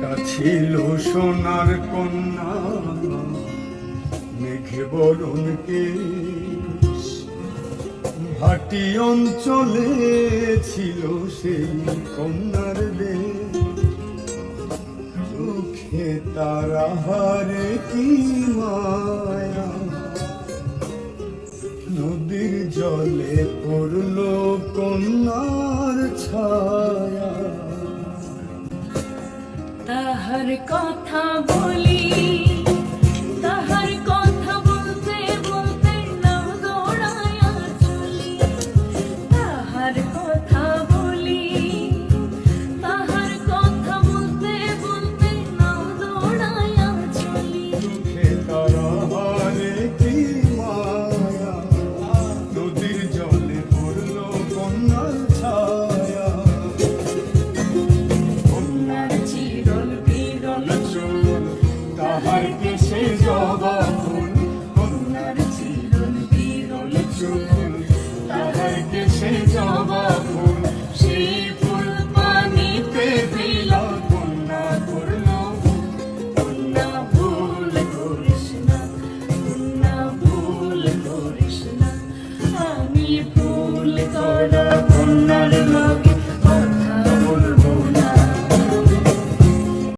একটা ছিল সোনার কন্যা, মেঘে বরণ কেশ, ভাটি অঞ্চলে ছিল সেই কন্যার দেশ। চোখে তারা হারে কি মায়া, নদীর জলে পড়ল কন্যার ছায়া। তাহার কথা বলি, তাহার কথা বলতে বলতে নাও দৌড়ায়া চলি। তাহার কথা বলি, তাহার কথা বলতে বলতে নাও দৌড়ায়া চলি। চোখে তারা হারে কি মায়া, নদীর জলে পড়ল কন্যার ছায়া। কন্যার চিরল বিরল চুল তাহার কেশে জবা ফুল, কন্যার চিরল বিরল চুল তাহার কেশে জবা ফুল। সেই ফুল পানিতে দিলা। কন্যা করল কন্যা ভুল করিস না, কন্যা ভুল করিস না, আমি ভুল করা কন্যার লোক